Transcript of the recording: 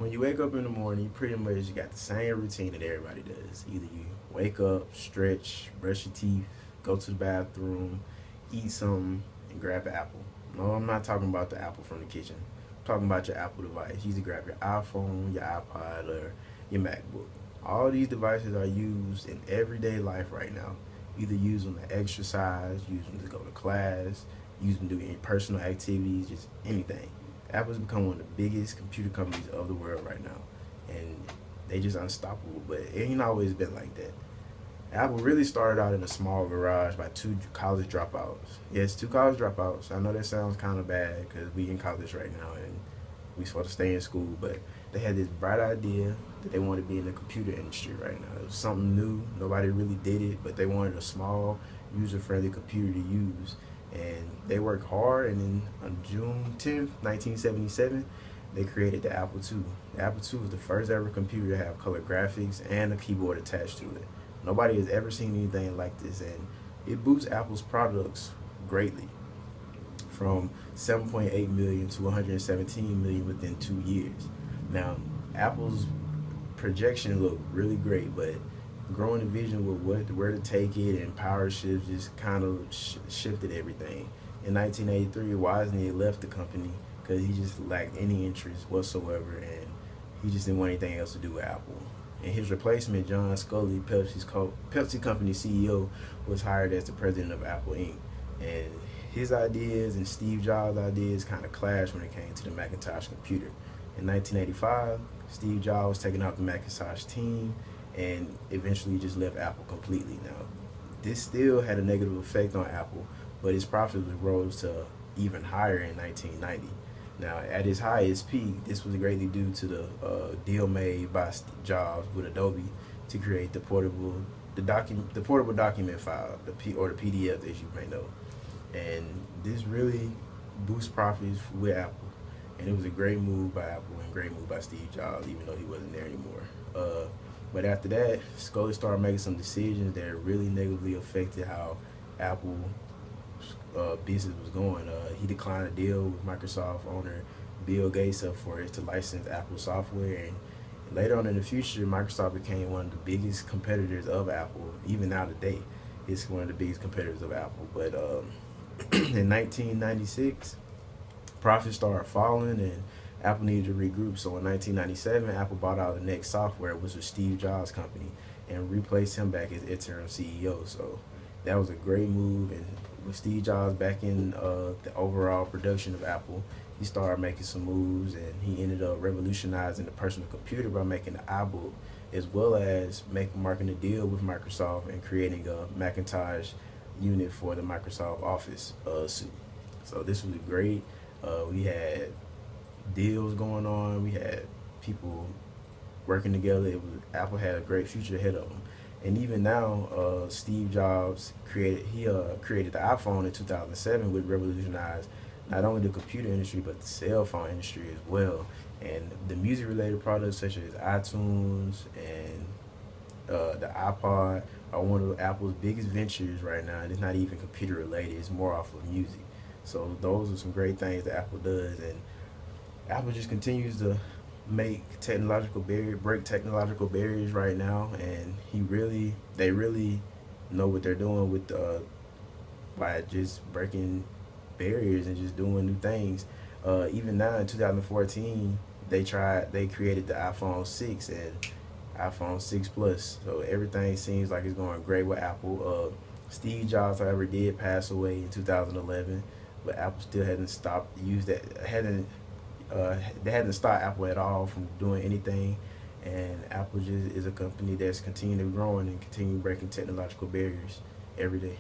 when you wake up in the morning, you pretty much got the same routine that everybody does. Either you wake up, stretch, brush your teeth, go to the bathroom, eat something, and grab an apple. No, I'm not talking about the apple from the kitchen. I'm talking about your Apple device. You either grab your iPhone, your iPod, or your MacBook. All these devices are used in everyday life right now. Either use them to exercise, use them to go to class, use them to do any personal activities, just anything. Apple's become one of the biggest computer companies of the world right now, and they just unstoppable. But it ain't always been like that. Apple really started out in a small garage by two college dropouts. Yes, two college dropouts. I know that sounds kind of bad because we in college right now and we supposed to stay in school, but they had this bright idea that they wanted to be in the computer industry right now. It was something new. Nobody really did it, but they wanted a small, user-friendly computer to use. And they worked hard, and then on June 10th, 1977, they created the Apple II. The Apple II was the first ever computer to have color graphics and a keyboard attached to it. Nobody has ever seen anything like this, and it boosts Apple's products greatly from 7.8 million to 117 million within 2 years. Now, Apple's projection looked really great, but growing the vision with where to take it and power shifts just kind of shifted everything. In 1983, Wozniak left the company because he just lacked any interest whatsoever, and he just didn't want anything else to do with Apple. And his replacement, John Sculley, Pepsi Company CEO, was hired as the president of Apple Inc. And his ideas and Steve Jobs' ideas kind of clashed when it came to the Macintosh computer. In 1985, Steve Jobs was taken off the Macintosh team and eventually just left Apple completely. Now, this still had a negative effect on Apple, but its profits rose to even higher in 1990. Now, at its highest peak, this was greatly due to the deal made by Jobs with Adobe to create the portable document file, the PDF, as you may know. And this really boosts profits with Apple. And it was a great move by Apple and great move by Steve Jobs, even though he wasn't there anymore. But after that, Sculley started making some decisions that really negatively affected how Apple business was going. He declined a deal with Microsoft owner Bill Gates for it to license Apple software, and later on in the future, Microsoft became one of the biggest competitors of Apple. Even now today, it's one of the biggest competitors of Apple. But in 1996, profits started falling, and Apple needed to regroup. So in 1997, Apple bought out the Next Software, which was Steve Jobs' company, and replaced him back as interim CEO. So that was a great move. And with Steve Jobs back in the overall production of Apple, he started making some moves, and he ended up revolutionizing the personal computer by making the iBook, as well as marking a deal with Microsoft and creating a Macintosh unit for the Microsoft Office suite. So this was great. We had deals going on. We had people working together. Apple had a great future ahead of them. And even now, Steve Jobs created the iPhone in 2007, which revolutionized not only the computer industry but the cell phone industry as well. And the music-related products such as iTunes and the iPod are one of Apple's biggest ventures right now. And it's not even computer-related; it's more off of music. So those are some great things that Apple does, and Apple just continues to break technological barriers right now, and they really know what they're doing with by just breaking barriers and just doing new things. Even now in 2014, they created the iPhone 6 and iPhone 6 Plus. So everything seems like it's going great with Apple. Steve Jobs, however, did pass away in 2011, but Apple still hadn't stopped they hadn't stopped Apple at all from doing anything, and Apple just is a company that's continuing growing and continue breaking technological barriers every day.